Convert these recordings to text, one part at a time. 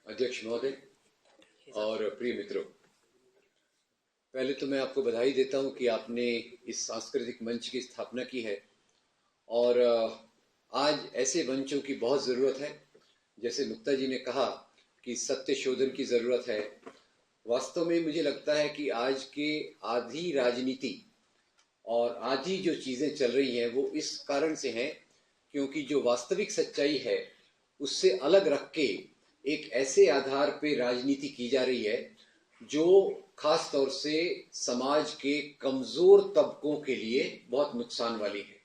अध्यक्ष महोदय और प्रिय मित्रों, पहले तो मैं आपको बधाई देता हूं कि आपने इस सांस्कृतिक मंच की स्थापना की है और आज ऐसे मंचों की बहुत ज़रूरत है। जैसे मुक्ता जी ने कहा कि सत्य शोधन की ज़रूरत है। वास्तव में मुझे लगता है कि आज के आधी राजनीति और आधी जो चीज़ें चल रही हैं वो इस कारण से हैं क्योंकि जो वास्तविक सच्चाई है उससे अलग रख के एक ऐसे आधार पे राजनीति की जा रही है जो खास तौर से समाज के कमज़ोर तबकों के लिए बहुत नुकसान वाली है।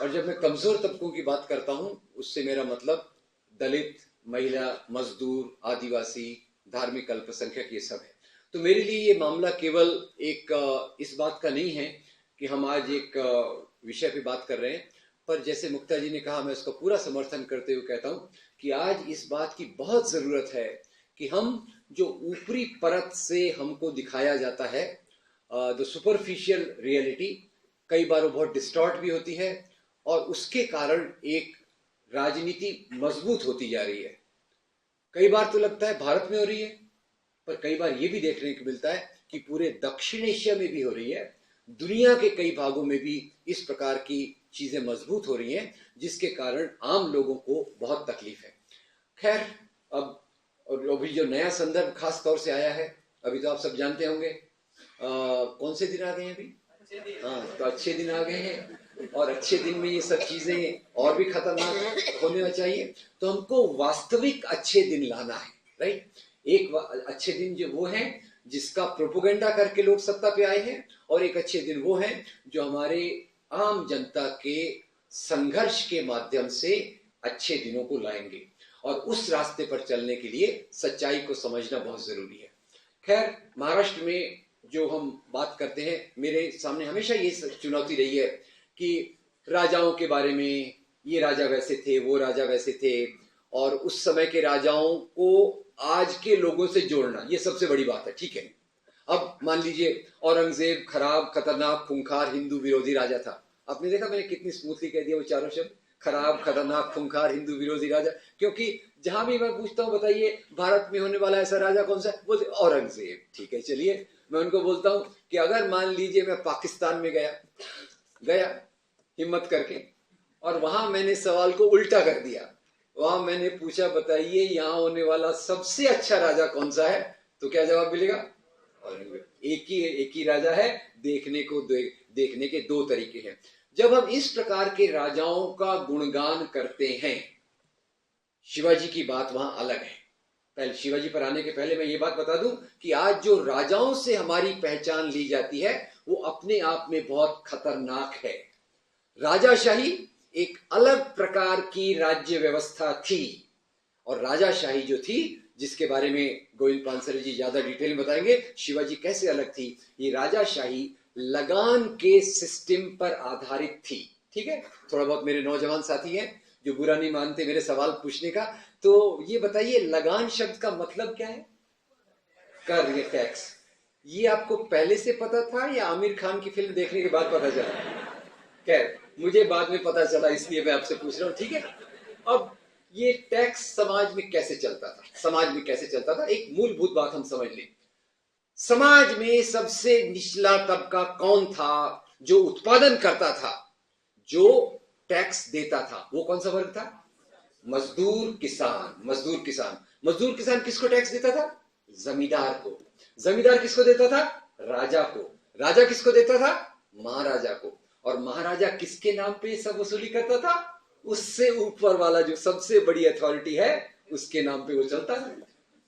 और जब मैं कमज़ोर तबकों की बात करता हूँ उससे मेरा मतलब दलित, महिला, मजदूर, आदिवासी, धार्मिक अल्पसंख्यक, ये सब है। तो मेरे लिए ये मामला केवल एक इस बात का नहीं है कि हम आज एक विषय पे बात कर रहे हैं, पर जैसे मुक्ता जी ने कहा, मैं उसका पूरा समर्थन करते हुए कहता हूँ कि आज इस बात की बहुत ज़रूरत है कि हम जो ऊपरी परत से हमको दिखाया जाता है, द सुपरफिशियल रियलिटी, कई बार वो बहुत डिस्टॉर्ट भी होती है और उसके कारण एक राजनीति मजबूत होती जा रही है। कई बार तो लगता है भारत में हो रही है, पर कई बार ये भी देखने को मिलता है कि पूरे दक्षिण एशिया में भी हो रही है, दुनिया के कई भागों में भी इस प्रकार की चीजें मजबूत हो रही हैं, जिसके कारण आम लोगों को बहुत तकलीफ है। खैर, अब अभी जो नया संदर्भ खास तौर से आया है, अभी तो आप सब जानते होंगे, कौन से दिन आ गए हैं अभी? हाँ, तो अच्छे दिन आ गए हैं और अच्छे दिन में ये सब चीजें और भी खतरनाक होने चाहिए। तो हमको वास्तविक अच्छे दिन लाना है, राइट? एक अच्छे दिन जो वो है जिसका प्रोपोगेंडा करके लोग सत्ता पे आए हैं, और एक अच्छे दिन वो है जो हमारे आम जनता के संघर्ष के माध्यम से अच्छे दिनों को लाएंगे। और उस रास्ते पर चलने के लिए सच्चाई को समझना बहुत जरूरी है। खैर, महाराष्ट्र में जो हम बात करते हैं, मेरे सामने हमेशा ये चुनौती रही है कि राजाओं के बारे में, ये राजा वैसे थे, वो राजा वैसे थे, और उस समय के राजाओं को आज के लोगों से जोड़ना, ये सबसे बड़ी बात है। ठीक है, अब मान लीजिए औरंगजेब खराब, खतरनाक, खूंखार, हिंदू विरोधी राजा था। आपने देखा मैंने कितनी स्मूथली कह दिया वो चारों शब्द, खराब, खतरनाक, खूंखार, हिंदू विरोधी राजा। क्योंकि जहां भी मैं पूछता हूं बताइए भारत में होने वाला ऐसा राजा कौन सा है, बोलते औरंगजेब। ठीक है, चलिए मैं उनको बोलता हूं कि अगर मान लीजिए मैं पाकिस्तान में गया हिम्मत करके, और वहां मैंने सवाल को उल्टा कर दिया, वहां मैंने पूछा बताइए यहाँ होने वाला सबसे अच्छा राजा कौन सा है, तो क्या जवाब मिलेगा? औरंगजेब। एक ही राजा है, देखने के दो तरीके हैं। जब हम इस प्रकार के राजाओं का गुणगान करते हैं, शिवाजी की बात वहां अलग है। पहले शिवाजी पर आने के पहले मैं ये बात बता दूं कि आज जो राजाओं से हमारी पहचान ली जाती है वो अपने आप में बहुत खतरनाक है। राजाशाही एक अलग प्रकार की राज्य व्यवस्था थी, और राजाशाही जो थी, जिसके बारे में गोविंद पानसरे जी ज्यादा डिटेल में बताएंगे, शिवाजी कैसे अलग थी। ये राजाशाही लगान के सिस्टम पर आधारित थी। ठीक है, थोड़ा बहुत मेरे नौजवान साथी हैं जो बुरा नहीं मानते मेरे सवाल पूछने का, तो ये बताइए लगान शब्द का मतलब क्या है? कर, ये टैक्स। ये आपको पहले से पता था या आमिर खान की फिल्म देखने के बाद पता चला? खैर, मुझे बाद में पता चला, इसलिए मैं आपसे पूछ रहा हूं। ठीक है, अब ये टैक्स समाज में कैसे चलता था? एक मूलभूत बात हम समझ लें। समाज में सबसे निचला तबका कौन था जो उत्पादन करता था, जो टैक्स देता था? वो कौन सा वर्ग था? मजदूर किसान किसको टैक्स देता था? जमींदार को। जमींदार किसको देता था? राजा को। राजा किसको देता था? महाराजा को। और महाराजा किसके नाम पे सब वसूली करता था? उससे ऊपर वाला जो सबसे बड़ी अथॉरिटी है उसके नाम पे वो चलता था।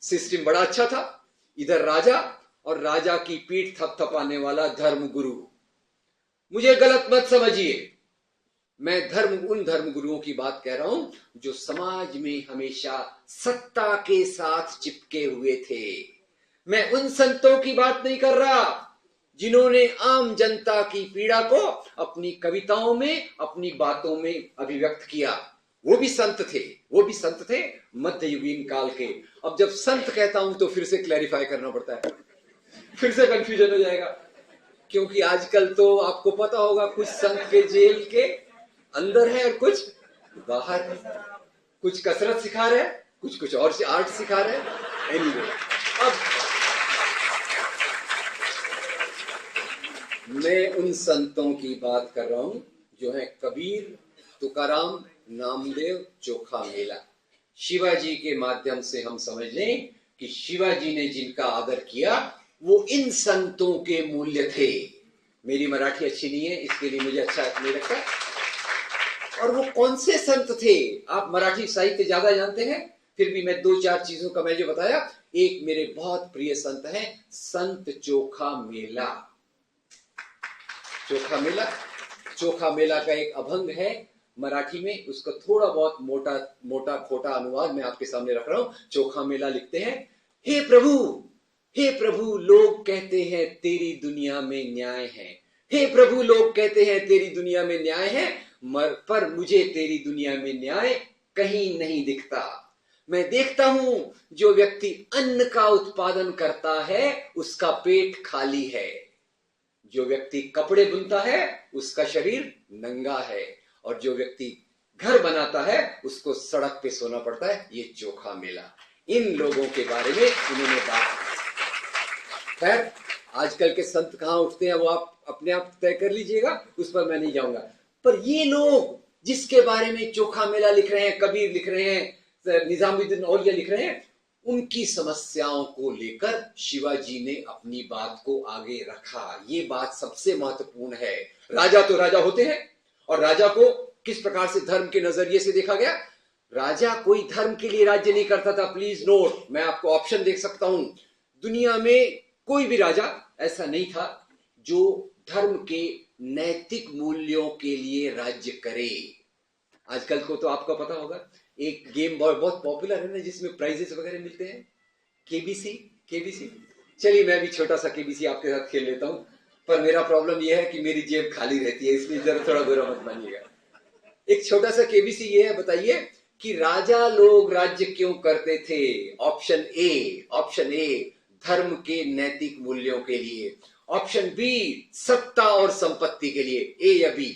सिस्टम बड़ा अच्छा था। इधर राजा, और राजा की पीठ थपथपाने वाला धर्मगुरु। मुझे गलत मत समझिए, मैं उन धर्मगुरुओं की बात कह रहा हूं जो समाज में हमेशा सत्ता के साथ चिपके हुए थे। मैं उन संतों की बात नहीं कर रहा जिन्होंने आम जनता की पीड़ा को अपनी कविताओं में, अपनी बातों में अभिव्यक्त किया। वो भी संत थे मध्ययुगीन काल के। अब जब संत कहता हूं तो फिर से क्लैरिफाई करना पड़ता है, फिर से कंफ्यूजन हो जाएगा, क्योंकि आजकल तो आपको पता होगा कुछ संत के जेल के अंदर है और कुछ बाहर है, कुछ कसरत सिखा रहे हैं, कुछ और से आर्ट सिखा रहे हैं। एनीवे, अब मैं उन संतों की बात कर रहा हूं जो है कबीर, तुकाराम, नामदेव, चोखा मेला। शिवाजी के माध्यम से हम समझ लें कि शिवाजी ने जिनका आदर किया वो इन संतों के मूल्य थे। मेरी मराठी अच्छी नहीं है, इसके लिए मुझे अच्छा नहीं लगता। और वो कौन से संत थे? आप मराठी साहित्य ज्यादा जानते हैं, फिर भी मैं 2-4 चीजों का मैं जो बताया, एक मेरे बहुत प्रिय संत हैं, संत चोखा मेला। चोखा मेला, चोखा मेला का एक अभंग है मराठी में, उसका थोड़ा बहुत मोटा खोटा अनुवाद मैं आपके सामने रख रहा हूं। चोखा मेला लिखते हैं, हे प्रभु लोग कहते हैं तेरी दुनिया में न्याय है। हे प्रभु लोग कहते हैं तेरी दुनिया में न्याय है, पर मुझे तेरी दुनिया में न्याय कहीं नहीं दिखता। मैं देखता हूं जो व्यक्ति अन्न का उत्पादन करता है उसका पेट खाली है, जो व्यक्ति कपड़े बुनता है उसका शरीर नंगा है, और जो व्यक्ति घर बनाता है उसको सड़क पे सोना पड़ता है। ये चोखा मेला, इन लोगों के बारे में उन्होंने बात। खैर, आजकल के संत कहां उठते हैं वो आप अपने आप तय कर लीजिएगा, उस पर मैं नहीं जाऊंगा। पर ये लोग जिसके बारे में चोखा मेला लिख रहे हैं, कबीर लिख रहे हैं, निजामुद्दीन औलिया लिख रहे हैं, उनकी समस्याओं को लेकर शिवाजी ने अपनी बात को आगे रखा। ये बात सबसे महत्वपूर्ण है। राजा तो राजा होते हैं, और राजा को किस प्रकार से धर्म के नजरिए से देखा गया। राजा कोई धर्म के लिए राज्य नहीं करता था। प्लीज नोट, मैं आपको ऑप्शन देख सकता हूं। दुनिया में कोई भी राजा ऐसा नहीं था जो धर्म के नैतिक मूल्यों के लिए राज्य करे। आजकल को तो आपको पता होगा, एक गेम बहुत पॉपुलर है ना जिसमें प्राइजेस वगैरह मिलते हैं, केबीसी। चलिए मैं भी छोटा सा केबीसी आपके साथ खेल लेता हूं, पर मेरा प्रॉब्लम यह है कि मेरी जेब खाली रहती है, इसलिए जरा थोड़ा बुरा मत मानिएगा। एक छोटा सा केबीसी ये है, बताइए कि राजा लोग राज्य क्यों करते थे? ऑप्शन ए धर्म के नैतिक मूल्यों के लिए, ऑप्शन बी सत्ता और संपत्ति के लिए। ए या बी?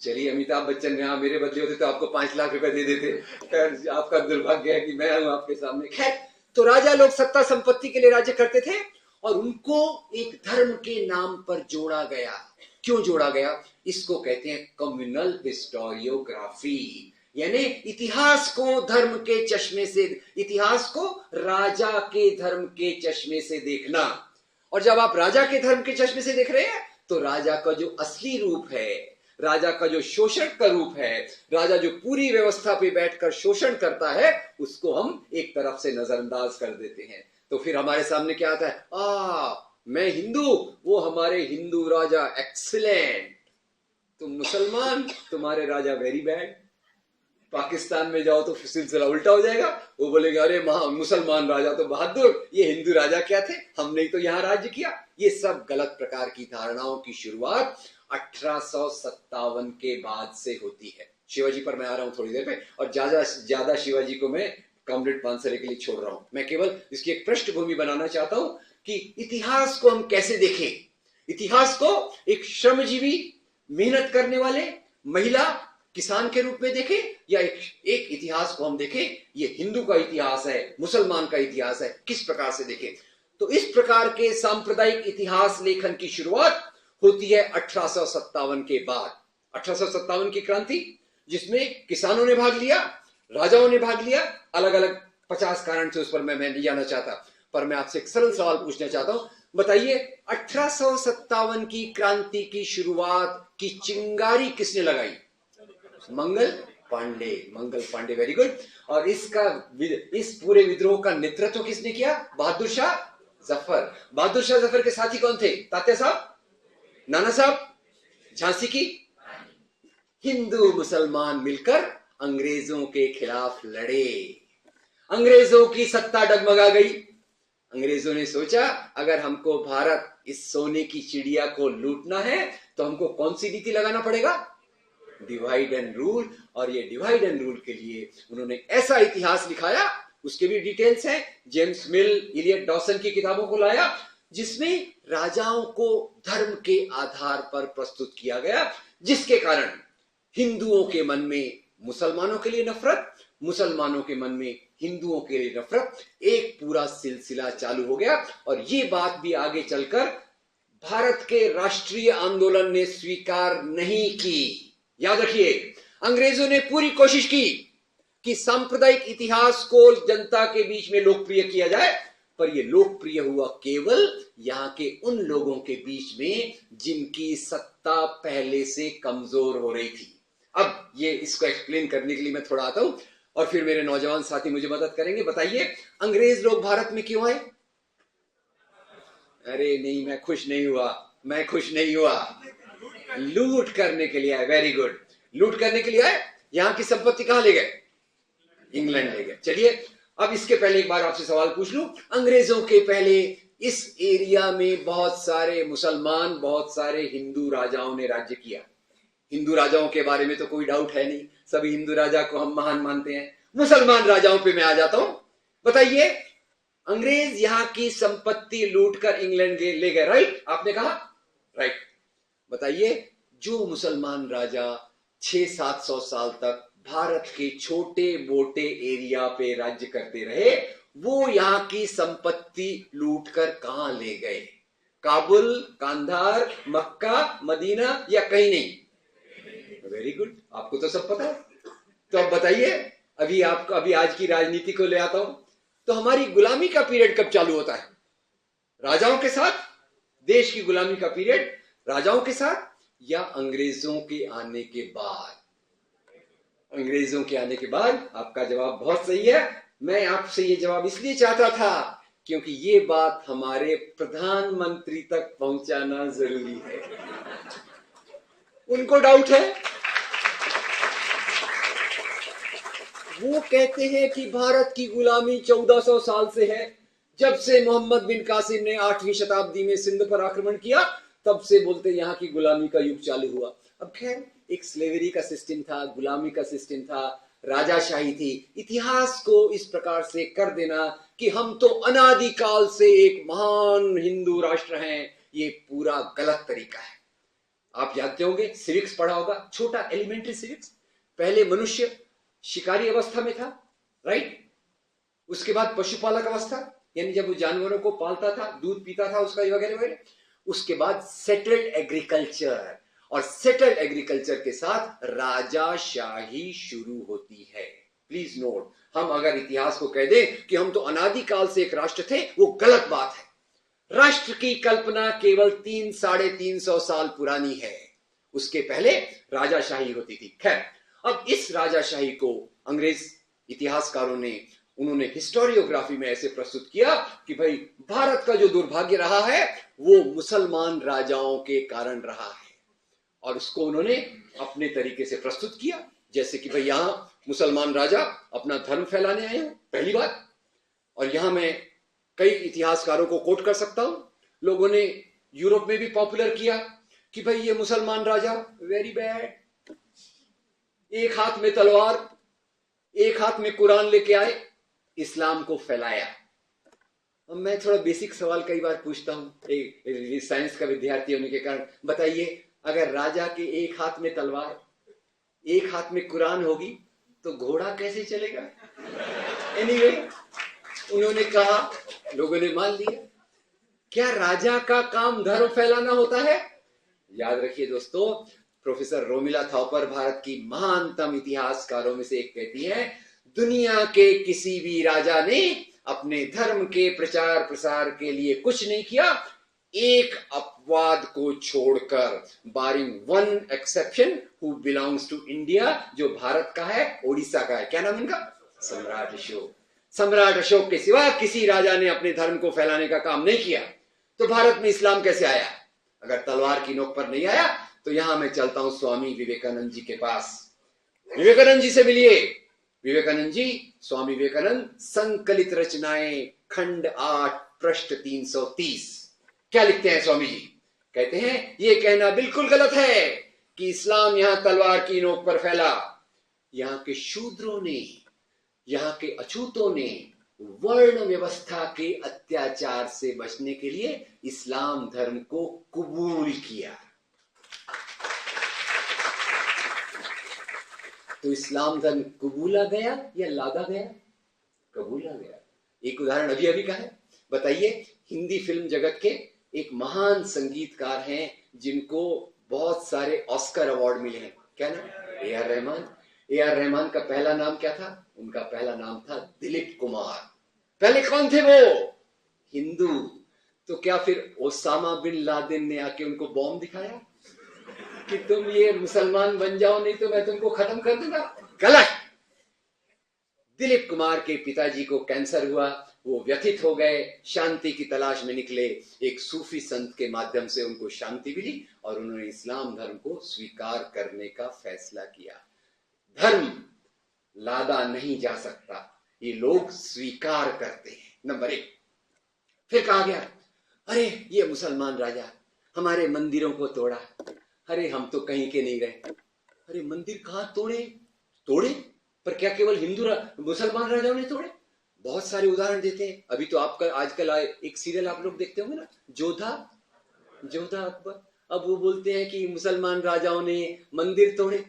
चलिए, अमिताभ बच्चन यहां मेरे बदले होते तो आपको 5 लाख रुपए दे देते। आपका दुर्भाग्य है कि मैं हूं आपके सामने। खैर, तो राजा लोग सत्ता संपत्ति के लिए राज्य करते थे, और उनको एक धर्म के नाम पर जोड़ा गया। क्यों जोड़ा गया? इसको कहते हैं कम्युनल हिस्टोरियोग्राफी, यानी इतिहास को धर्म के चश्मे से, इतिहास को राजा के धर्म के चश्मे से देखना। और जब आप राजा के धर्म के चश्मे से देख रहे हैं तो राजा का जो असली रूप है, राजा का जो शोषण का रूप है, राजा जो पूरी व्यवस्था पे बैठकर शोषण करता है, उसको हम एक तरफ से नजरअंदाज कर देते हैं। तो फिर हमारे सामने क्या आता है? मैं हिंदू, वो हमारे हिंदू राजा एक्सीलेंट, तुम मुसलमान, तुम्हारे राजा वेरी बैड। पाकिस्तान में जाओ तो सिलसिला उल्टा हो जाएगा, वो बोलेंगे अरे मुसलमान राजा तो बहादुर, ये हिंदू राजा क्या थे, हमने तो यहां राज्य किया। ये सब गलत प्रकार की धारणाओं की शुरुआत 1857 के बाद से होती है। शिवाजी पर मैं आ रहा हूं थोड़ी देर में, और ज्यादा शिवाजी को मैं कॉमरेड पानसरे के लिए छोड़ रहा हूं। मैं केवल इसकी एक पृष्ठभूमि बनाना चाहता हूं कि इतिहास को हम कैसे देखें। इतिहास को एक श्रमजीवी, मेहनत करने वाले, महिला, किसान के रूप में देखें, या एक इतिहास को हम देखें ये हिंदू का इतिहास है, मुसलमान का इतिहास है, किस प्रकार से देखें। तो इस प्रकार के सांप्रदायिक इतिहास लेखन की शुरुआत होती है 1857 के बाद। 1857 की क्रांति, जिसमें किसानों ने भाग लिया, राजाओं ने भाग लिया, अलग अलग 50 कारण से, उस पर मैं नहीं जाना चाहता। पर मैं आपसे एक सरल सवाल पूछना चाहता हूं, बताइए 1857 की क्रांति की शुरुआत की चिंगारी किसने लगाई? Mangal Pandey, very good. और इस पूरे विद्रोह का नेतृत्व किसने किया? बहादुर शाह जफर के साथी कौन थे? तात्या साहब, नाना साहब, झांसी की। हिंदू मुसलमान मिलकर अंग्रेजों के खिलाफ लड़े। अंग्रेजों की सत्ता डगमगा गई। अंग्रेजों ने सोचा अगर हमको भारत इस सोने की चिड़िया को लूटना है तो हमको कौन सी नीति लगाना पड़ेगा? Divide and rule. और ये डिवाइड एंड रूल के लिए उन्होंने ऐसा इतिहास लिखाया, उसके भी डिटेल्स हैं, जेम्स मिल, इलियट डॉसन की किताबों को लाया, जिसमें राजाओं को धर्म के आधार पर प्रस्तुत किया गया, जिसके कारण हिंदुओं के मन में मुसलमानों के लिए नफरत, मुसलमानों के मन में हिंदुओं के लिए नफरत, एक पूरा सिलसिला चालू हो गया। और ये बात भी आगे चलकर भारत के राष्ट्रीय आंदोलन ने स्वीकार नहीं की। याद रखिए, अंग्रेजों ने पूरी कोशिश की कि सांप्रदायिक इतिहास को जनता के बीच में लोकप्रिय किया जाए, पर यह लोकप्रिय हुआ केवल यहां के उन लोगों के बीच में जिनकी सत्ता पहले से कमजोर हो रही थी। अब ये इसको एक्सप्लेन करने के लिए मैं थोड़ा आता हूं और फिर मेरे नौजवान साथी मुझे मदद करेंगे। बताइए, अंग्रेज लोग भारत में क्यों आए? अरे नहीं, मैं खुश नहीं हुआ। लूट करने के लिए आए। वेरी गुड, लूट करने के लिए आए। यहां की संपत्ति कहां ले गए? इंग्लैंड ले गए। चलिए, अब इसके पहले एक बार आपसे सवाल पूछ लूं। अंग्रेजों के पहले इस एरिया में बहुत सारे मुसलमान, बहुत सारे हिंदू राजाओं ने राज्य किया। हिंदू राजाओं के बारे में तो कोई डाउट है नहीं, सभी हिंदू राजा को हम महान मानते हैं। मुसलमान राजाओं पे मैं आ जाता हूं। बताइए, अंग्रेज यहां की संपत्ति लूटकर इंग्लैंड ले गए, राइट? आपने कहा राइट। बताइए, जो मुसलमान राजा 600-700 साल तक भारत के छोटे मोटे एरिया पे राज्य करते रहे, वो यहां की संपत्ति लूटकर कहां ले गए? काबुल, कांधार, मक्का, मदीना या कहीं नहीं? वेरी गुड, आपको तो सब पता है। तो अब बताइए, अभी आज की राजनीति को ले आता हूं। तो हमारी गुलामी का पीरियड कब चालू होता है? राजाओं के साथ? देश की गुलामी का पीरियड राजाओं के साथ या अंग्रेजों के आने के बाद? अंग्रेजों के आने के बाद। आपका जवाब बहुत सही है। मैं आपसे ये जवाब इसलिए चाहता था क्योंकि ये बात हमारे प्रधानमंत्री तक पहुंचाना जरूरी है। उनको डाउट है। वो कहते हैं कि भारत की गुलामी 1400 साल से है। जब से मोहम्मद बिन कासिम ने 8वीं शताब्दी में सिंध पर आक्रमण किया, तब से बोलते यहां की गुलामी का युग चालू हुआ। अब खैर, एक स्लेवरी का सिस्टम था, गुलामी का सिस्टम था, राजाशाही थी। इतिहास को इस प्रकार से कर देना कि हम तो अनादिकाल से एक महान हिंदू राष्ट्र हैं, ये पूरा गलत तरीका है। आप जानते होंगे, सिविक्स पढ़ा होगा, छोटा एलिमेंट्री सिविक्स। पहले मनुष्य शिकारी अवस्था में था, राइट? उसके बाद पशुपालक अवस्था, यानी जब वो जानवरों को पालता था, दूध पीता था उसका वगैरह वगैरह। उसके बाद सेटल्ड एग्रीकल्चर, और सेटल्ड एग्रीकल्चर के साथ राजाशाही शुरू होती है। प्लीज नोट, हम अगर इतिहास को कह दें कि हम तो अनादिकाल से एक राष्ट्र थे, वो गलत बात है। राष्ट्र की कल्पना केवल 300-350 साल पुरानी है। उसके पहले राजाशाही होती थी। खैर, अब इस राजाशाही को अंग्रेज इतिहासकारों ने, उन्होंने हिस्टोरियोग्राफी में ऐसे प्रस्तुत किया कि भाई भारत का जो दुर्भाग्य रहा है वो मुसलमान राजाओं के कारण रहा है, और उसको उन्होंने अपने तरीके से प्रस्तुत किया। जैसे कि भाई यहां मुसलमान राजा अपना धर्म फैलाने आए हैं, पहली बात। और यहां मैं कई इतिहासकारों को कोट कर सकता हूं। लोगों ने यूरोप में भी पॉपुलर किया कि भाई ये मुसलमान राजा वेरी बैड, एक हाथ में तलवार, एक हाथ में कुरान लेके आए, इस्लाम को फैलाया। अब मैं थोड़ा बेसिक सवाल कई बार पूछता हूं, साइंस का विद्यार्थी होने के कारण। बताइए, अगर राजा के एक हाथ में तलवार, एक हाथ में कुरान होगी, तो घोड़ा कैसे चलेगा? एनीवे, उन्होंने कहा, लोगों ने मान लिया। क्या राजा का काम धर्म फैलाना होता है? याद रखिए दोस्तों, प्रोफेसर रोमिला थापर भारत की महानतम इतिहासकारों में से एक कहती है, दुनिया के किसी भी राजा ने अपने धर्म के प्रचार प्रसार के लिए कुछ नहीं किया, एक अपवाद को छोड़कर, barring one exception who belongs to India, जो भारत का है, ओडिशा का है। क्या नाम इनका? सम्राट अशोक। सम्राट अशोक के सिवा किसी राजा ने अपने धर्म को फैलाने का काम नहीं किया। तो भारत में इस्लाम कैसे आया? अगर तलवार की नोक पर नहीं आया, तो यहां मैं चलता हूं स्वामी विवेकानंद जी के पास। विवेकानंद जी से मिलिए। विवेकानंद जी, स्वामी विवेकानंद, संकलित रचनाएं, खंड 8, पृष्ठ 330। क्या लिखते हैं स्वामी जी? कहते हैं, यह कहना बिल्कुल गलत है कि इस्लाम यहां तलवार की नोक पर फैला। यहां के शूद्रों ने, यहां के अछूतों ने वर्ण व्यवस्था के अत्याचार से बचने के लिए इस्लाम धर्म को कबूल किया। तो इस्लाम धर्म कबूला गया या लादा गया? कबूला गया। एक उदाहरण अभी अभी का है, बताइए। हिंदी फिल्म जगत के एक महान संगीतकार हैं जिनको बहुत सारे ऑस्कर अवार्ड मिले हैं, क्या नाम? A R Rahman. A R Rahman का पहला नाम क्या था? उनका पहला नाम था दिलीप कुमार। पहले कौन थे वो? हिंदू। तो क्या फिर ओसामा बिन लादेन ने आके उनको बॉम्ब दिखाया कि तुम ये मुसलमान बन जाओ नहीं तो मैं तुमको खत्म कर दूंगा? गलत। दिलीप कुमार के पिताजी को कैंसर हुआ, वो व्यथित हो गए, शांति की तलाश में निकले। एक सूफी संत के माध्यम से उनको शांति मिली और उन्होंने इस्लाम धर्म को स्वीकार करने का फैसला किया। धर्म लादा नहीं जा सकता, ये लोग स्वीकार करते हैं। नंबर 1। फिर कहा गया, अरे ये मुसलमान राजा हमारे मंदिरों को तोड़ा। अरे हम तो कहीं के नहीं गए। अरे मंदिर कहां तोड़े? पर क्या केवल मुसलमान राजाओं ने तोड़े? बहुत सारे उदाहरण देते हैं। अभी तो आपका आजकल एक सीरियल आप लोग देखते होंगे ना, जोधा अकबर। अब वो बोलते हैं कि मुसलमान राजाओं ने मंदिर तोड़े।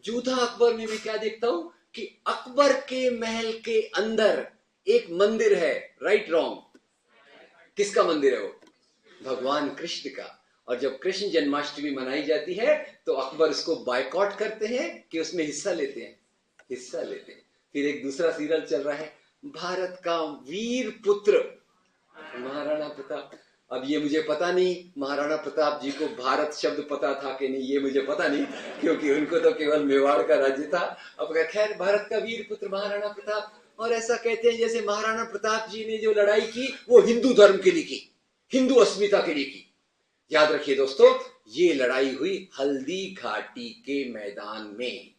जोधा अकबर में मैं क्या देखता हूं कि अकबर के महल के अंदर एक मंदिर है। Right wrong? किसका मंदिर है वो? भगवान कृष्ण का। और जब कृष्ण जन्माष्टमी मनाई जाती है तो अकबर उसको बायकॉट करते हैं कि उसमें हिस्सा लेते हैं। फिर एक दूसरा सीरियल चल रहा है, भारत का वीर पुत्र महाराणा प्रताप। अब ये मुझे पता नहीं महाराणा प्रताप जी को भारत शब्द पता था कि नहीं, ये मुझे पता नहीं, क्योंकि उनको तो केवल मेवाड़ का राज्य था। अब खैर, भारत का वीर पुत्र महाराणा प्रताप। और ऐसा कहते हैं जैसे महाराणा प्रताप जी ने जो लड़ाई की वो हिंदू धर्म के लिए की, हिंदू अस्मिता के लिए की। याद रखिए दोस्तों, ये लड़ाई हुई हल्दी घाटी के मैदान में।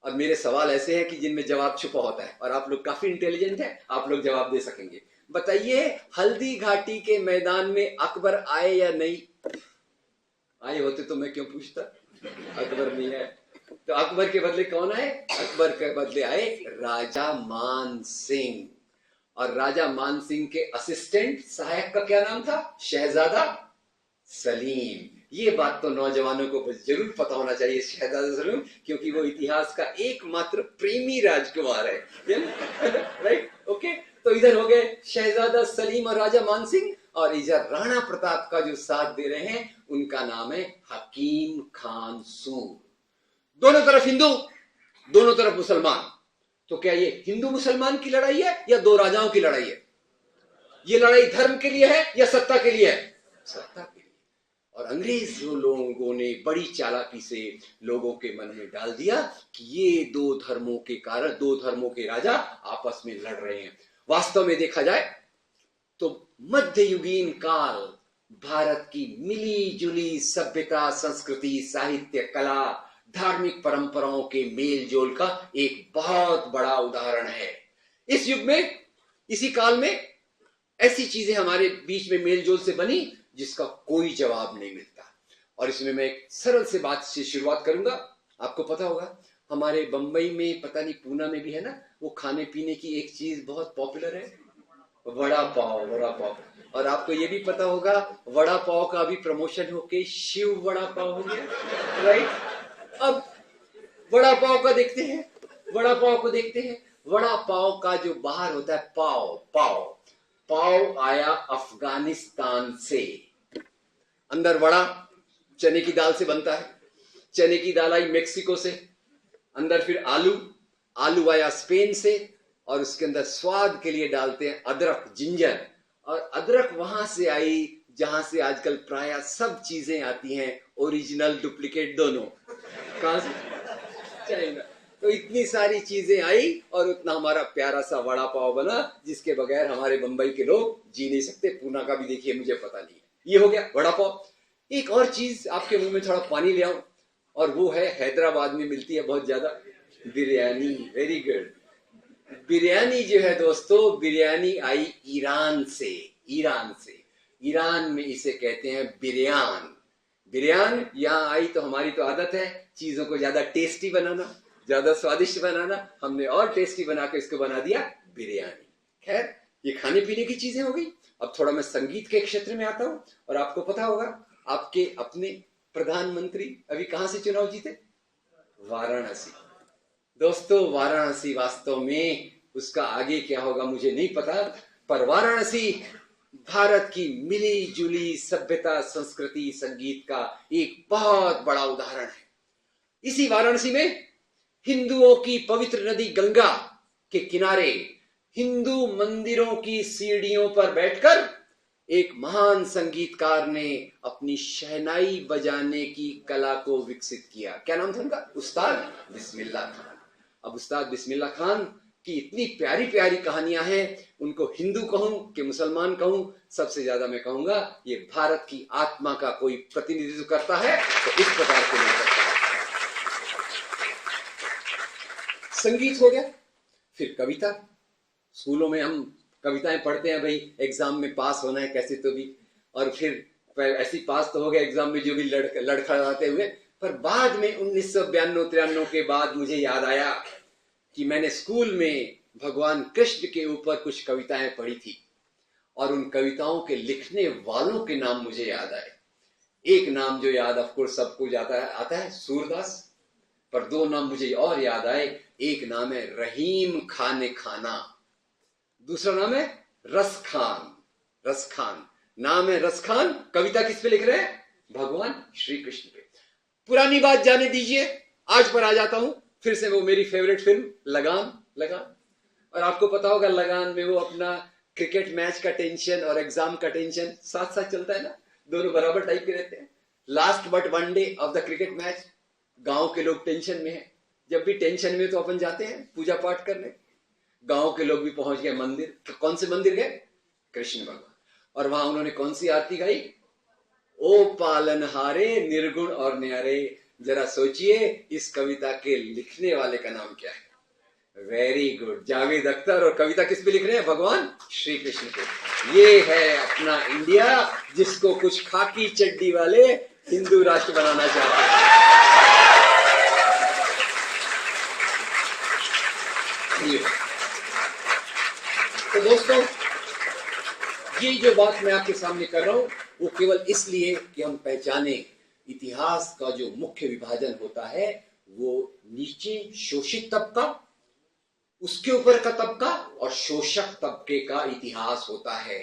और मेरे सवाल ऐसे हैं कि जिनमें जवाब छुपा होता है, और आप लोग काफी इंटेलिजेंट हैं, आप लोग जवाब दे सकेंगे। बताइए, हल्दी घाटी के मैदान में अकबर आए या नहीं आए? होते तो मैं क्यों पूछता। अकबर नहीं है तो अकबर के बदले कौन आए? अकबर के बदले आए राजा मान सिंह। और राजा मान सिंह के असिस्टेंट सहायक का क्या नाम था? शहजादा सलीम। ये बात तो नौजवानों को जरूर पता होना चाहिए, शहजादा सलीम, क्योंकि वो इतिहास का एकमात्र प्रेमी राजकुमार है। राइट? ओके। तो इधर हो गए शहजादा सलीम और राजा मान सिंह, और इधर राणा प्रताप का जो साथ दे रहे हैं उनका नाम है हकीम खान सूर। दोनों तरफ हिंदू, दोनों तरफ मुसलमान। तो क्या ये हिंदू मुसलमान की लड़ाई है या दो राजाओं की लड़ाई है? ये लड़ाई धर्म के लिए है या सत्ता के लिए है? सत्ता के लिए। और अंग्रेज लोगों ने बड़ी चालाकी से लोगों के मन में डाल दिया कि ये दो धर्मों के कारण, दो धर्मों के राजा आपस में लड़ रहे हैं। वास्तव में देखा जाए तो मध्ययुगीन काल भारत की मिली जुली सभ्यता, संस्कृति, साहित्य, कला, धार्मिक परंपराओं के मेल जोल का एक बहुत बड़ा उदाहरण है। इस युग में, इसी काल में ऐसी चीजें हमारे बीच में मेल जोल से बनी जिसका कोई जवाब नहीं मिलता। और इसमें मैं एक सरल से बात से शुरुआत करूंगा। आपको पता होगा हमारे बंबई में, पता नहीं पूना में भी है ना, वो खाने पीने की एक चीज बहुत पॉपुलर है, वड़ा पाव। और आपको ये भी पता होगा वड़ा पाव का अभी प्रमोशन होके शिव वड़ा पाव हो गया। राइट? अब वड़ा पाव को देखते हैं। वड़ा पाव का जो बाहर होता है पाव आया अफगानिस्तान से। अंदर वड़ा चने की दाल से बनता है, चने की दाल आई मेक्सिको से। अंदर फिर आलू आया स्पेन से, और उसके अंदर स्वाद के लिए डालते हैं अदरक, जिंजर। और अदरक वहां से आई जहां से आजकल प्राय सब चीजें आती हैं, ओरिजिनल डुप्लीकेट दोनों। कहां से? चाइना। तो इतनी सारी चीजें आई और उतना हमारा प्यारा सा वड़ा पाव बना, जिसके बगैर हमारे बंबई के लोग जी नहीं सकते। पूना का भी देखिए, मुझे पता नहीं है। ये हो गया वड़ा पाव। एक और चीज आपके मुंह में थोड़ा पानी ले आऊं, और वो है हैदराबाद में मिलती है बहुत ज्यादा, बिरयानी। Very good. बिरयानी जो है दोस्तों, बिरयानी आई ईरान से। ईरान में इसे कहते हैं बिरयान यहाँ आई। तो हमारी तो आदत है चीजों को ज्यादा टेस्टी बनाना, ज्यादा स्वादिष्ट बनाना। हमने और टेस्टी बना के इसको बना दिया बिरयानी। खैर, ये खाने पीने की चीजें हो गई। अब थोड़ा मैं संगीत के क्षेत्र में आता हूं। और आपको पता होगा आपके अपने प्रधानमंत्री अभी कहां से चुनाव जीते? वाराणसी। दोस्तों, वाराणसी वास्तव में उसका आगे क्या होगा मुझे नहीं पता, पर वाराणसी भारत की मिली जुली सभ्यता, संस्कृति, संगीत का एक बहुत बड़ा उदाहरण है। इसी वाराणसी में हिंदुओं की पवित्र नदी गंगा के किनारे हिंदू मंदिरों की सीढ़ियों पर बैठकर एक महान संगीतकार ने अपनी शहनाई बजाने की कला को विकसित किया। क्या नाम था उनका? उस्ताद बिस्मिल्लाह खान। अब उस्ताद बिस्मिल्लाह खान की इतनी प्यारी प्यारी कहानियां हैं, उनको हिंदू कहूं कि मुसलमान कहूं, सबसे ज्यादा मैं कहूंगा ये भारत की आत्मा का कोई प्रतिनिधित्व करता है तो इस प्रकार के लोग करता है। संगीत हो गया, फिर कविता। स्कूलों में हम कविताएं पढ़ते हैं, भाई एग्जाम में पास होना है कैसे तो भी, और फिर ऐसी पास तो हो गया एग्जाम में जो भी लड़खड़ाते हुए। पर बाद में 1992-93 के बाद मुझे याद आया कि मैंने स्कूल में भगवान कृष्ण के ऊपर कुछ कविताएं पढ़ी थी और उन कविताओं के लिखने वालों के नाम मुझे याद आए। एक नाम जो याद ऑफकोर्स सबको आता है सूरदास, पर दो नाम मुझे और याद आए। एक नाम है रहीम खान खाना, दूसरा नाम है रस खान। नाम है रस खान। कविता किस पे लिख रहे हैं? भगवान श्री कृष्ण पे। पुरानी बात जाने दीजिए, आज पर आ जाता हूं फिर से। वो मेरी फेवरेट फिल्म लगान, और आपको पता होगा लगान में वो अपना क्रिकेट मैच का टेंशन और एग्जाम का टेंशन साथ साथ चलता है ना, दोनों बराबर टाइप के रहते हैं। Last but one day of the cricket match, गांव के लोग टेंशन में है। जब भी टेंशन में तो अपन जाते हैं पूजा पाठ करने। गांव के लोग भी पहुंच गए मंदिर। कौन से मंदिर गए? कृष्ण भगवान। और वहां उन्होंने कौन सी आरती गाई? ओ पालनहारे निर्गुण और न्यारे। जरा सोचिए इस कविता के लिखने वाले का नाम क्या है? Very good, Javed Akhtar. और कविता किस पे लिख रहे हैं? भगवान श्री कृष्ण पे। ये है अपना इंडिया, जिसको कुछ खाकी चड्डी वाले हिंदू राष्ट्र बनाना चाहते हैं। तो दोस्तों, ये जो बात मैं आपके सामने कर रहा हूं वो केवल इसलिए कि हम पहचाने इतिहास का जो मुख्य विभाजन होता है वो नीचे शोषित तबका, उसके ऊपर का तबका और शोषक तबके का इतिहास होता है।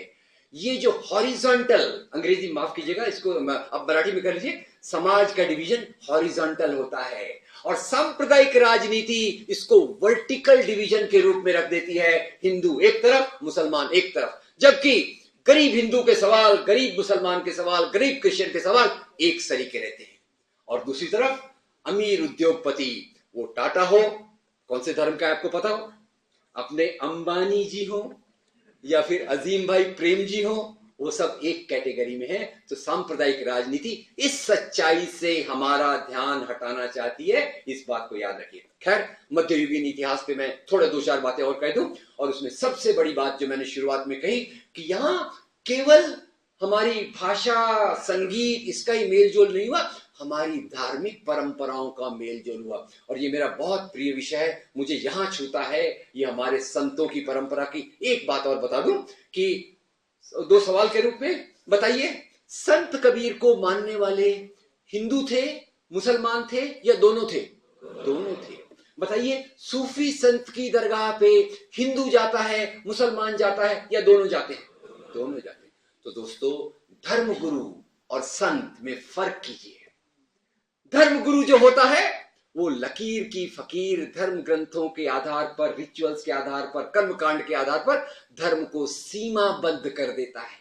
ये जो हॉरिजॉन्टल, अंग्रेजी माफ कीजिएगा, इसको अब मराठी में कर लीजिए, समाज का डिवीजन हॉरिजॉन्टल होता है और सांप्रदायिक राजनीति इसको वर्टिकल डिवीजन के रूप में रख देती है। हिंदू एक तरफ, मुसलमान एक तरफ, जबकि गरीब हिंदू के सवाल, गरीब मुसलमान के सवाल, गरीब क्रिश्चियन के सवाल एक सरीके रहते हैं। और दूसरी तरफ अमीर उद्योगपति, वो टाटा हो, कौन से धर्म का है आपको पता हो, अपने अंबानी जी हो या फिर अजीम भाई प्रेम जी हो, वो सब एक कैटेगरी में है। तो सांप्रदायिक राजनीति इस सच्चाई से हमारा ध्यान हटाना चाहती है, इस बात को याद रखिए। खैर, मध्ययुगीन इतिहास पे मैं थोड़ा दो चार बातें और कह दूं, और उसमें सबसे बड़ी बात जो मैंने शुरुआत में कही कि यहां केवल हमारी भाषा, संगीत, इसका ही मेलजोल नहीं हुआ, हमारी धार्मिक परंपराओं का मेलजोल हुआ। और ये मेरा बहुत प्रिय विषय है, मुझे यहां छूता है ये हमारे संतों की परंपरा की। एक बात और बता दूं कि दो सवाल के रूप में बताइए, संत कबीर को मानने वाले हिंदू थे, मुसलमान थे या दोनों थे? दोनों थे। बताइए, सूफी संत की दरगाह पे हिंदू जाता है, मुसलमान जाता है या दोनों जाते हैं? दोनों जाते हैं। तो दोस्तों, धर्मगुरु और संत में फर्क कीजिए। धर्मगुरु जो होता है वो लकीर की फकीर धर्म ग्रंथों के आधार पर, रिचुअल्स के आधार पर, कर्मकांड के आधार पर धर्म को सीमाबद्ध कर देता है,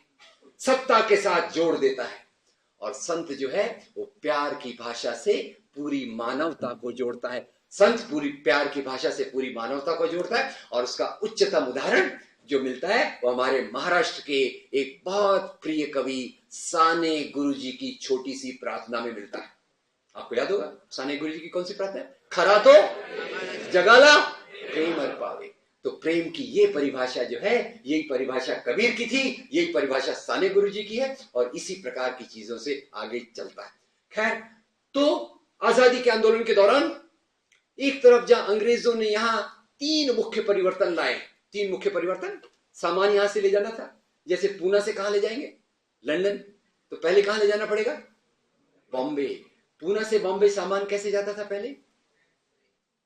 सत्ता के साथ जोड़ देता है। और संत जो है वो प्यार की भाषा से पूरी मानवता को जोड़ता है। संत पूरी प्यार की भाषा से पूरी मानवता को जोड़ता है। और उसका उच्चतम उदाहरण जो मिलता है वो हमारे महाराष्ट्र के एक बहुत प्रिय कवि साने गुरुजी की छोटी सी प्रार्थना में मिलता है। आपको याद होगा साने गुरुजी की कौन सी प्रार्थना है? खरा तो जगाला प्रेम अर पावे। तो प्रेम की ये परिभाषा जो है, यही परिभाषा कबीर की थी, यही परिभाषा साने गुरुजी की है, और इसी प्रकार की चीजों से आगे चलता है। खैर, तो आजादी के आंदोलन के दौरान एक तरफ जहां अंग्रेजों ने यहां तीन मुख्य परिवर्तन लाए, तीन मुख्य परिवर्तन, सामान यहां से ले जाना था। जैसे पूना से कहां ले जाएंगे? लंदन। तो पहले कहां ले जाना पड़ेगा? बॉम्बे। पूना से बॉम्बे सामान कैसे जाता था पहले?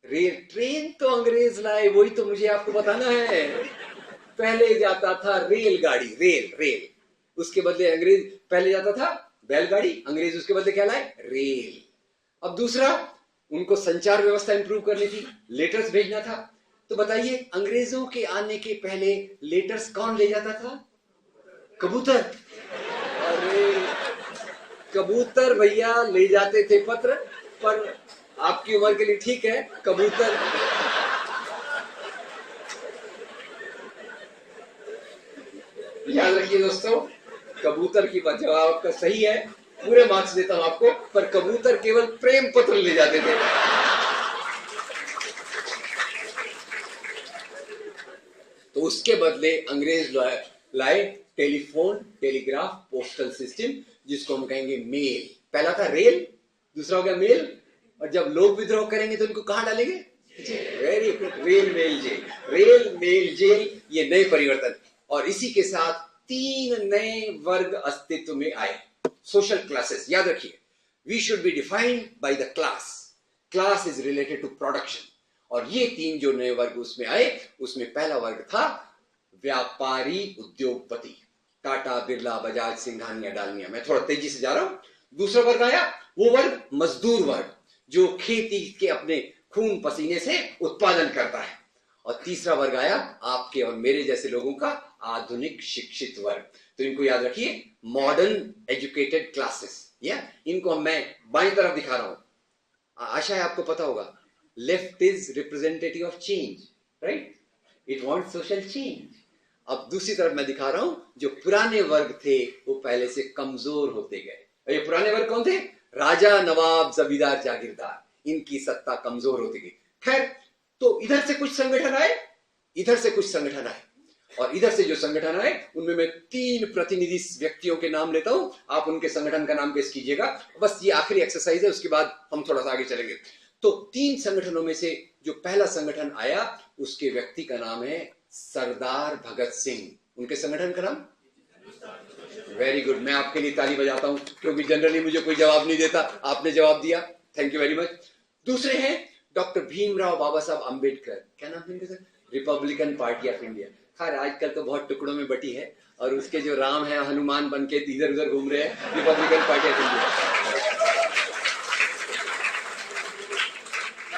रेल, ट्रेन तो अंग्रेज लाए, वही तो मुझे आपको बताना है। पहले जाता था रेलगाड़ी, रेल रेल, उसके बदले अंग्रेज, पहले जाता था बैलगाड़ी, अंग्रेज उसके बदले क्या लाए? रेल। अब दूसरा, उनको संचार व्यवस्था इंप्रूव करनी थी, लेटर्स भेजना था। तो बताइए, अंग्रेजों के आने के पहले लेटर्स कौन ले जाता था? कबूतर। अरे कबूतर भैया ले जाते थे पत्र, पर आपकी उम्र के लिए ठीक है, कबूतर। याद रखिए दोस्तों, कबूतर की बात जवाब आपका सही है, पूरे मार्क्स देता हूं आपको, पर कबूतर केवल प्रेम पत्र ले जाते थे। तो उसके बदले अंग्रेज लाए टेलीफोन, टेलीग्राफ, पोस्टल सिस्टम, जिसको हम कहेंगे मेल। पहला था रेल, दूसरा हो गया मेल, और जब लोग विद्रोह करेंगे तो उनको कहां डालेंगे? Very good, rail mail jail, rail mail jail, ये नए परिवर्तन। और इसी के साथ 3 नए वर्ग अस्तित्व में आए, सोशल क्लासेस। याद रखिए, we should be defined by the class, class is related to production. और ये 3 जो नए वर्ग उसमें आए, उसमें पहला वर्ग था व्यापारी उद्योगपति, टाटा, बिरला, बजाज, सिंघानिया, डालमिया। मैं थोड़ा तेजी से जा रहा हूं। दूसरा वर्ग आया, वो वर्ग मजदूर वर्ग, जो खेती के अपने खून पसीने से उत्पादन करता है। और तीसरा वर्ग आया आपके और मेरे जैसे लोगों का, आधुनिक शिक्षित वर्ग। तो इनको याद रखिए, मॉडर्न एजुकेटेड क्लासेस। या इनको मैं बाईं तरफ दिखा रहा हूं, आशा है आपको पता होगा, left is representative of change, right, it wants social change. अब दूसरी तरफ मैं दिखा रहा हूं, जो पुराने वर्ग थे वो पहले से कमजोर होते गए। और ये पुराने वर्ग कौन थे? राजा, नवाब, जमींदार, जागीरदार, इनकी सत्ता कमजोर होती गई। खैर, तो इधर से कुछ संगठन आए, इधर से कुछ संगठन आए, और इधर से जो संगठन आए उनमें मैं 3 प्रतिनिधि व्यक्तियों के नाम लेता हूं, आप उनके संगठन का नाम गेस कीजिएगा। बस ये आखिरी एक्सरसाइज है, उसके बाद हम थोड़ा सा आगे चलेंगे। तो 3 संगठनों में से जो पहला संगठन आया, उसके व्यक्ति का नाम है सरदार भगत सिंह। उनके संगठन का नाम? वेरी गुड, मैं आपके लिए ताली बजाता हूं, क्योंकि जनरली मुझे कोई जवाब नहीं देता, आपने जवाब दिया, थैंक यू वेरी मच। दूसरे हैं डॉक्टर भीमराव बाबा साहब अंबेडकर। क्या नाम है sir? Republican party of India. खैर आजकल तो बहुत टुकड़ों में बटी है, और उसके जो राम है हनुमान बन के इधर उधर घूम रहे हैं, रिपब्लिकन पार्टी ऑफ इंडिया।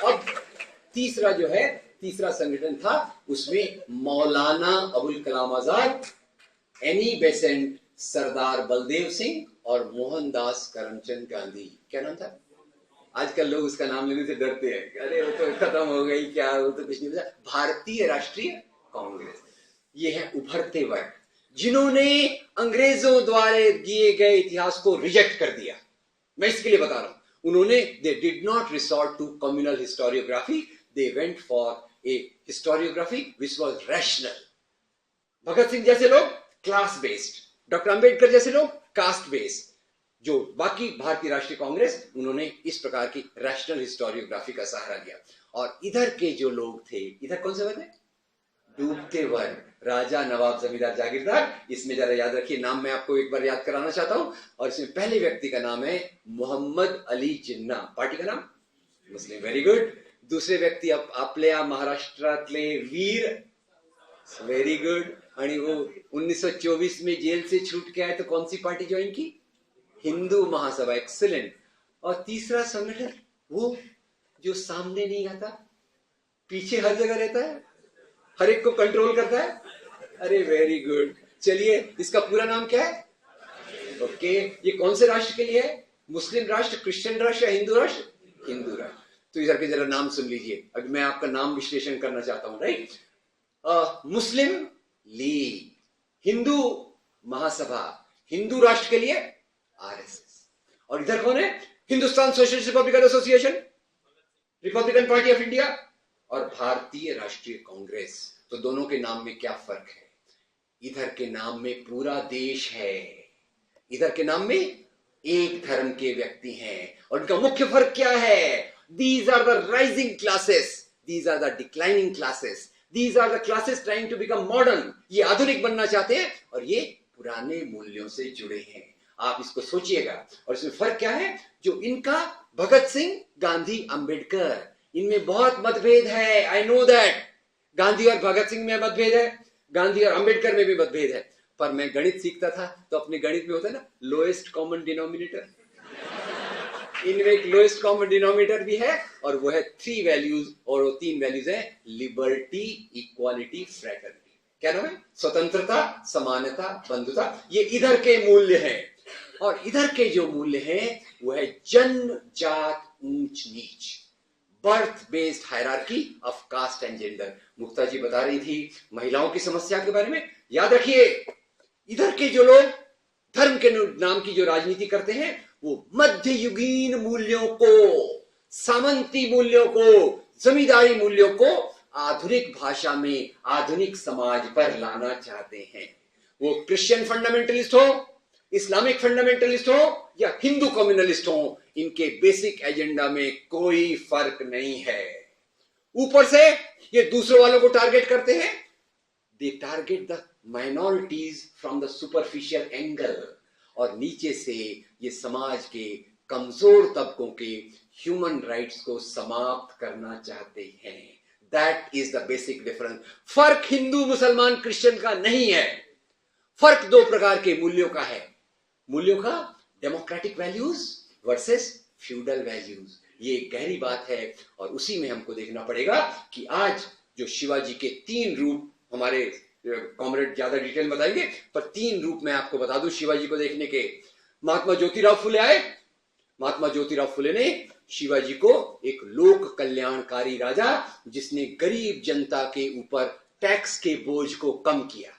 अब तीसरा जो है, तीसरा संगठन था, उसमें मौलाना अबुल कलाम आजाद, एनी बेसेंट, सरदार बलदेव सिंह और मोहनदास करमचंद गांधी। क्या नाम था? आजकल लोग उसका नाम लेने से डरते हैं, अरे वो तो खत्म हो गई, क्या वो तो कुछ नहीं बचा। भारतीय राष्ट्रीय कांग्रेस। ये है उभरते वर्ग, जिन्होंने अंग्रेजों द्वारा दिए गए इतिहास को रिजेक्ट कर दिया। मैं इसके लिए बता रहा हूं, उन्होंने they did not resort to communal historiography, they went for a historiography which was rational. Bhagat Singh जैसे लोग क्लास बेस्ड, डॉक्टर अंबेडकर जैसे लोग कास्ट बेस्ड। जो बाकी भारतीय राष्ट्रीय कांग्रेस, उन्होंने इस प्रकार की रैशनल हिस्टोरियोग्राफी का सहारा लिया। और इधर के जो लोग थे, इधर कौन से वर्ग है? डूबते वर्ग, राजा, नवाब, जमींदार, जागीरदार। इसमें जरा याद रखिए, नाम मैं आपको एक बार याद कराना चाहता हूं। और इसमें पहले व्यक्ति का नाम है मोहम्मद अली जिन्ना, पार्टी का नाम मुस्लिम, वेरी गुड। दूसरे व्यक्ती आपल्या महाराष्ट्रातले वीर, वेरी गुड। आणि वो 1924 में जेल से छूट के आए तो कौन सी पार्टी ज्वाइन की? हिंदू महासभा, एक्सीलेंट। और तीसरा संगठन, वो जो सामने नहीं आता, पीछे हर जगह रहता है, हर एक को कंट्रोल करता है, अरे वेरी गुड। चलिए, इसका पूरा नाम क्या है? ओके, ये कौन से राष्ट्र के लिए है? मुस्लिम राष्ट्र, क्रिश्चियन राष्ट्र या हिंदू राष्ट्र? हिंदू राष्ट्र। तो इधर के जरा नाम सुन लीजिए, अब मैं आपका नाम विश्लेषण करना चाहता हूं, राइट। मुस्लिम लीग, हिंदू महासभा, हिंदू राष्ट्र के लिए आरएसएस। और इधर कौन है? Hindustan socialist Republican association, Republican party of India और भारतीय राष्ट्रीय कांग्रेस। तो दोनों के नाम में क्या फर्क है? इधर के नाम में पूरा देश है, इधर के नाम में एक धर्म के व्यक्ति हैं। और उनका मुख्य फर्क क्या है? These are the rising classes, these are the declining classes, these are the classes trying to become modern। ये आधुनिक बनना चाहते हैं और ये पुराने मूल्यों से जुड़े हैं। आप इसको सोचिएगा। और इसमें फर्क क्या है? जो इनका भगत सिंह, गांधी, अंबेडकर, इनमें बहुत मतभेद है, आई नो दैट। गांधी और भगत सिंह में मतभेद है, गांधी और अंबेडकर में भी मतभेद है, पर मैं गणित सीखता था तो अपने गणित में होता है ना लोएस्ट कॉमन डिनोमिनेटर, इनमें एक लोएस्ट कॉमन डिनोमिनेटर भी है और वो है 3 वैल्यूज, और वो 3 वैल्यूज है लिबर्टी, इक्वालिटी, फ्रेटर्निटी। क्या नाम है? स्वतंत्रता, समानता, बंधुता। ये इधर के मूल्य हैं, और इधर के जो मूल्य हैं वो है जन्म, जात, ऊंच नीच, birth based hierarchy of caste and gender. Mukta ji बता रही थी महिलाओं की समस्या के बारे में। याद रखिए, इधर के जो लोग धर्म के नाम की जो राजनीति करते हैं वो मध्ययुगीन मूल्यों को, सामंती मूल्यों को, जमींदारी मूल्यों को आधुनिक भाषा में आधुनिक समाज पर लाना चाहते हैं। वो क्रिश्चियन फंडामेंटलिस्ट हो, इस्लामिक फंडामेंटलिस्ट हो या हिंदू कम्युनलिस्ट हो, इनके बेसिक एजेंडा में कोई फर्क नहीं है। ऊपर से ये दूसरों वालों को टारगेट करते हैं, दे target the minorities from the superficial angle, और नीचे से ये समाज के कमजोर तबकों के ह्यूमन राइट्स को समाप्त करना चाहते हैं। That is the basic difference. फर्क हिंदू, मुसलमान, क्रिश्चियन का नहीं है, फर्क 2 प्रकार के मूल्यों का है। मूल्यों का democratic values versus feudal values. ये एक गहरी बात है, और उसी में हमको देखना पड़ेगा कि आज जो शिवाजी के 3 रूप, हमारे कॉमरेड ज्यादा डिटेल बताएंगे, पर 3 रूप मैं आपको बता दूं शिवाजी को देखने के। महात्मा ज्योतिराव फुले आए। महात्मा ज्योतिराव फुले ने शिवाजी को एक लोक कल्याणकारी राजा, जिसने गरीब जनता के ऊपर टैक्स के बोझ को कम किया,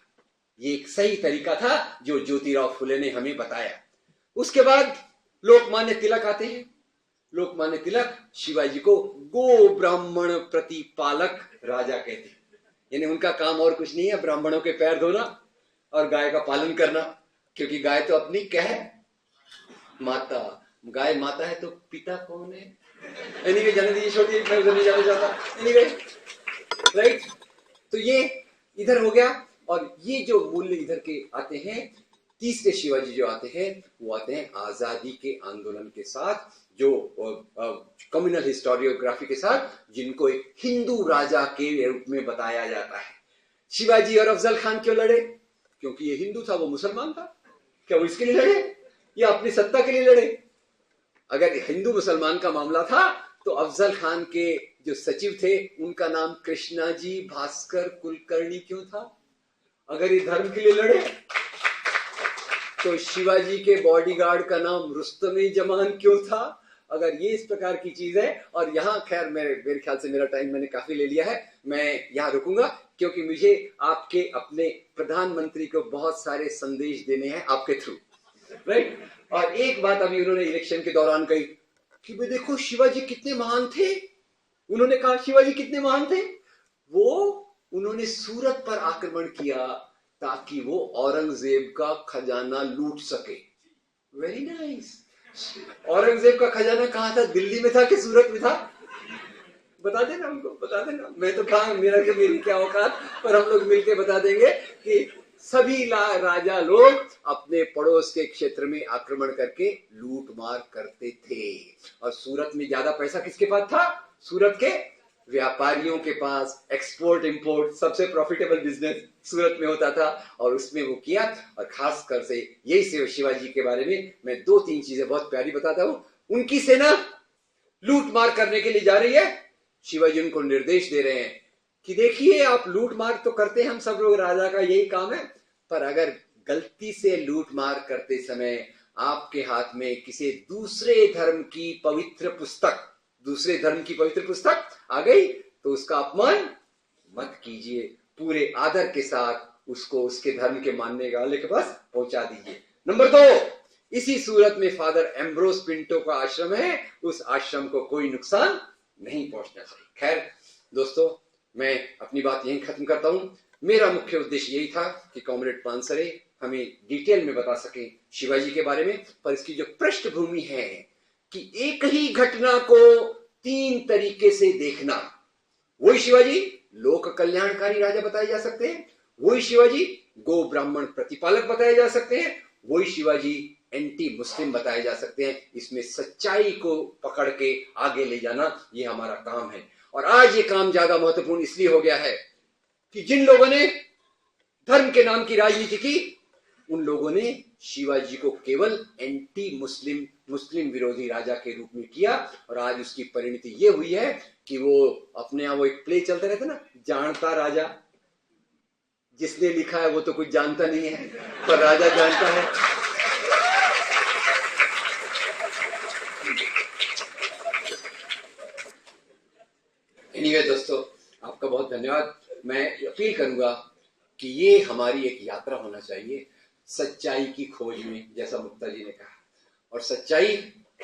ये एक सही तरीका था जो ज्योतिराव फुले ने हमें बताया। उसके बाद लोकमान्य तिलक आते हैं। लोकमान्य तिलक शिवाजी को गो ब्राह्मण प्रतिपालक राजा कहते हैं, यानी उनका काम और कुछ नहीं है, ब्राह्मणों के पैर धोना और गाय का पालन करना, क्योंकि गाय तो अपनी क्या है? माता। गाय माता है तो पिता कौन है? एनीवे, जाने दीजिए, छोटी, मैं उधर नहीं जाना चाहता। Anyway, right. तो ये इधर हो गया, और ये जो मूल्य इधर के आते हैं, तीसरे शिवाजी जो आते हैं वो आते हैं आजादी के आंदोलन के साथ, जो कम्युनल हिस्टोरियोग्राफी के साथ, जिनको एक हिंदू राजा के रूप में बताया जाता है। शिवाजी और अफजल खान क्यों लड़े? क्योंकि ये हिंदू था, वो मुसलमान था। क्या वो इसके लिए लड़े या अपनी सत्ता के लिए लड़े? अगर हिंदू मुसलमान का मामला था तो अफजल खान के जो सचिव थे उनका नाम कृष्णाजी भास्कर कुलकर्णी क्यों था? अगर ये धर्म के लिए लड़े तो शिवाजी के बॉडीगार्ड का नाम रुस्तम जमान क्यों था? अगर ये इस प्रकार की चीज है, और यहाँ खैर मेरे ख्याल से मेरा टाइम मैंने काफी ले लिया है, मैं यहाँ रुकूंगा, क्योंकि मुझे आपके अपने प्रधानमंत्री को बहुत सारे संदेश देने हैं आपके थ्रू, राइट। और एक बात अभी उन्होंने इलेक्शन के दौरान कही कि भाई देखो शिवाजी कितने महान थे। उन्होंने कहा शिवाजी कितने महान थे, उन्होंने सूरत पर आक्रमण किया ताकि वो औरंगजेब का खजाना लूट सके। Very nice. औरंगजेब का खजाना कहां था? दिल्ली में था कि सूरत में था? बता देना हमको, बता देना। मैं तो कहा मेरी क्या औकात, पर हम लोग मिलके बता देंगे कि सभी राजा लोग अपने पड़ोस के क्षेत्र में आक्रमण करके लूट मार करते थे। और सूरत में ज्यादा पैसा किसके पास था? सूरत के व्यापारियों के पास। एक्सपोर्ट इंपोर्ट सबसे प्रॉफिटेबल बिजनेस सूरत में होता था, और उसमें वो किया। और खास कर से यही से शिवाजी के बारे में मैं 2-3 चीजें बहुत प्यारी बताता हूं। उनकी सेना लूट मार करने के लिए जा रही है। शिवाजी उनको निर्देश दे रहे हैं कि देखिए आप लूट मार तो करते हैं, हम सब लोग, राजा का यही काम है, पर अगर गलती से लूट मार करते समय आपके हाथ में किसी दूसरे धर्म की पवित्र पुस्तक आ गई तो उसका अपमान मत कीजिए, पूरे आदर के साथ उसको उसके धर्म के मानने वाले के पास पहुंचा दीजिए। नंबर 2, इसी सूरत में फादर एम्ब्रोस पिंटो का आश्रम है, उस आश्रम को कोई नुकसान नहीं पहुंचना चाहिए। खैर दोस्तों, मैं अपनी बात यहीं खत्म करता हूं। मेरा मुख्य उद्देश्य यही था कि कॉमरेड पानसरे हमें डिटेल में बता सके शिवाजी के बारे में, पर इसकी जो पृष्ठभूमि है कि एक ही घटना को 3 तरीके से देखना। वही शिवाजी लोक कल्याणकारी राजा बताए जा सकते हैं, वही शिवाजी गो ब्राह्मण प्रतिपालक बताए जा सकते हैं, वही शिवाजी एंटी मुस्लिम बताए जा सकते हैं। इसमें सच्चाई को पकड़ के आगे ले जाना ये हमारा काम है। और आज ये काम ज्यादा महत्वपूर्ण इसलिए हो गया है कि जिन लोगों ने धर्म के नाम की राजनीति की, उन लोगों ने शिवाजी को केवल एंटी मुस्लिम, मुस्लिम विरोधी राजा के रूप में किया। और आज उसकी परिणति ये हुई है कि वो अपने यहाँ, वो एक प्ले चलते रहते ना, जानता राजा, जिसने लिखा है वो तो कुछ जानता नहीं है पर राजा जानता है। एनीवे दोस्तों, आपका बहुत धन्यवाद। मैं अपील करूंगा कि ये हमारी एक यात्रा होना चाहिए सच्चाई की खोज में, जैसा मुक्ता जी ने कहा। और सच्चाई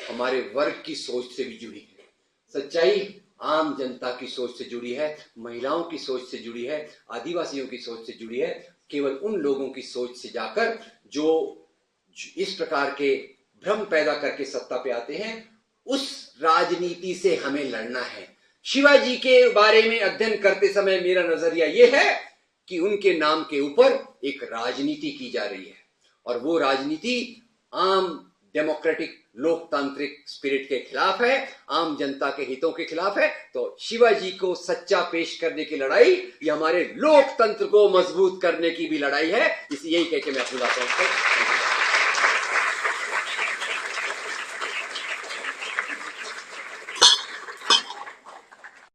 हमारे वर्ग की सोच से भी जुड़ी है, सच्चाई आम जनता की सोच से जुड़ी है, महिलाओं की सोच से जुड़ी है, आदिवासियों की सोच से जुड़ी है। केवल उन लोगों की सोच से जाकर जो इस प्रकार के भ्रम पैदा करके सत्ता पे आते हैं, उस राजनीति से हमें लड़ना है। शिवाजी के बारे में अध्ययन करते समय मेरा नजरिया यह है कि उनके नाम के ऊपर एक राजनीति की जा रही है, और वो राजनीति आम डेमोक्रेटिक लोकतांत्रिक स्पिरिट के खिलाफ है, आम जनता के हितों के खिलाफ है। तो शिवाजी को सच्चा पेश करने की लड़ाई ये हमारे लोकतंत्र को मजबूत करने की भी लड़ाई है। इसी यही कह के मैं अपनी बात